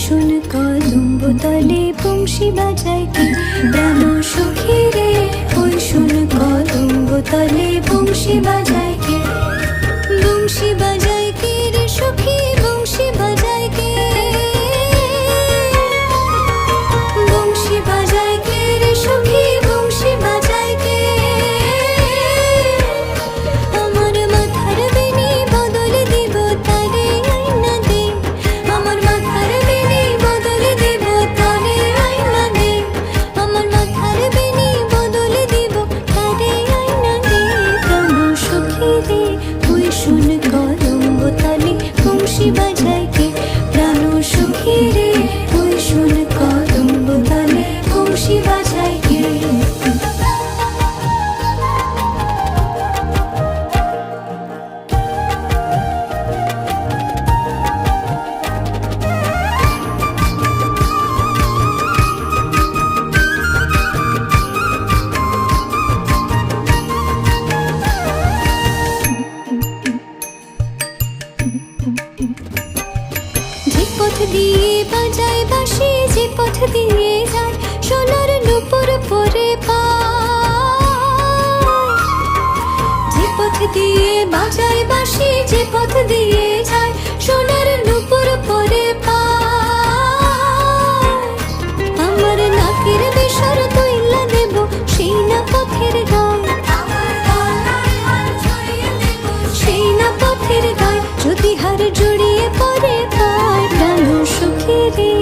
শোন কদম্ব তলে বংশী বাজায় কে, প্রাণ সখী রে ওই শোন কদম্ব তলে বংশী বাজায় কে, বংশী বাজায় কে রে সখী বংশী বাজায় কে, বংশী বাজায় কে রে সখী বংশী বাজায় কে, আমার মাথার বেনি বদলে দিব তারে আইনা দে, আমার মাথার বেনি বদলে দিব তারে আইনা দে, আমার মাথার বেনি বদলে দিব তারে আইনা দে, প্রাণ সখী রে ওই শোন কদম্ব তলে বংশী বাজায় কে, প্রাণ সখী রে ওই শোন কদম্ব তলে বংশী বাজায় কে। যে পথ দিয়ে বাজায় বাঁশি, যে পথ দিয়ে যায় সোনার নূপুর পরে পায়, যে পথ দিয়ে বাজায় বাঁশি, যে পথ দিয়ে যায় সোনার নূপুর পরে পায়, আমার নাকের বেসর তৈলা দেব সেই না পথের গায়, সেই না পথের গায় যদি হার জড়িয়ে পড়ে পায়, প্রাণ সখী রে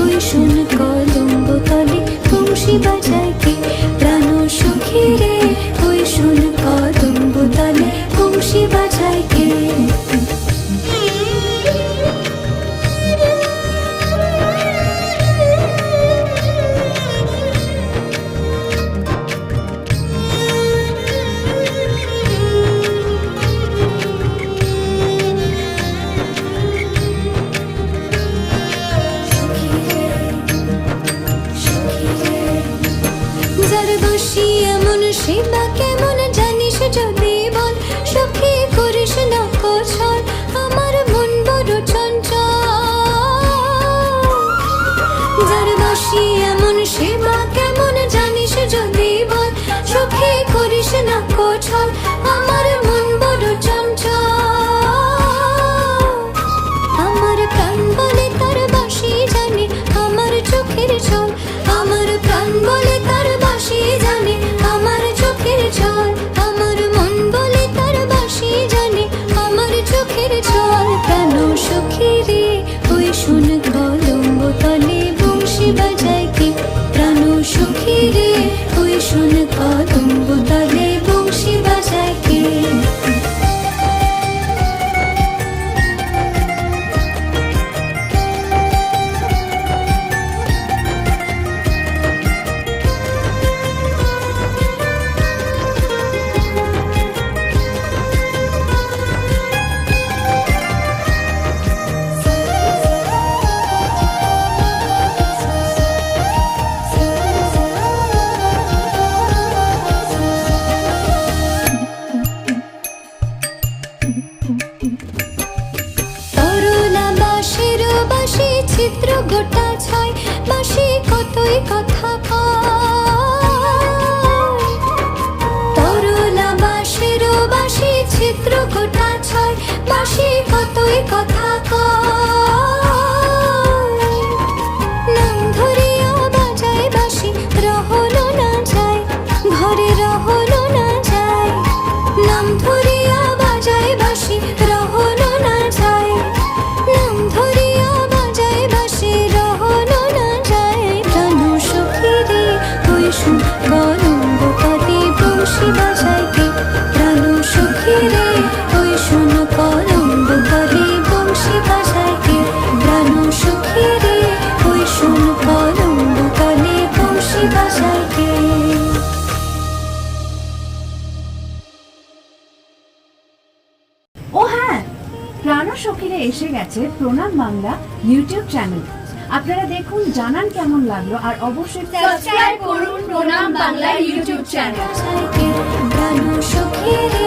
ওই শোন কদম্ব তলে বংশী বাজায় কে, প্রাণ সখী রে ওই শোন কদম্ব তলে বংশী বাজায় কে। যার বাঁশি এমন সে বা কেমন জানিস যদি বল, সখী করিস না কছল আমার মন বড় চঞ্চল, যার বাঁশি এমন সে বা কেমন জানিস যদি বল, সখী করিস না কছল আমার মন বড় চঞ্চল, আমার প্রাণ বলে তার বাঁশি জানে আমার চোখের ছল, আমার প্রাণ বলে তার বাঁশি জানে আমার চোখের ছল, আমার মন বলে তার বাঁশি জানে আমার চোখের ছল, প্রাণ সখী রে ওই শোন কদম্ব তলে বংশী বাজায় কে, প্রাণ সখী রে ওই শোন কদম্ব তলে বংশী বাজায় কে। তরলা বাঁশের বাঁশি চিত্র গোটা ছয়, বাঁশি কতই কথা কয়, তরলা বাঁশের বাঁশি চিত্র গোটা ছয়, বাঁশি কতই কথা কয়, নাম ধরিয়া বাজায় বাঁশি রহলো না যায়, ঘরে রহলো না যায়, নাম ধরিয়া বাজায় বাঁশি রহলো না যায়, নাম ধরিয়া বাজায় বাঁশি রহলো না যায়, প্রাণ সখী রে ওই শোন কদম্ব তলে বংশী বাজায় কে, প্রাণ সখী রে ওই শোন কদম্ব তলে বংশী বাজায় কে, প্রাণ সখী রে ওই শোন কদম্ব তলে বংশী বাজায় কে। ও হ্যাঁ, প্রাণ সখীরে এসে গেছে প্রণাম বাংলা ইউটিউব চ্যানেল, আপনারা দেখুন, জানান কেমন লাগলো, আর অবশ্যই সাবস্ক্রাইব করুন প্রণাম বাংলা ইউটিউব চ্যানেল। প্রাণ সখী রে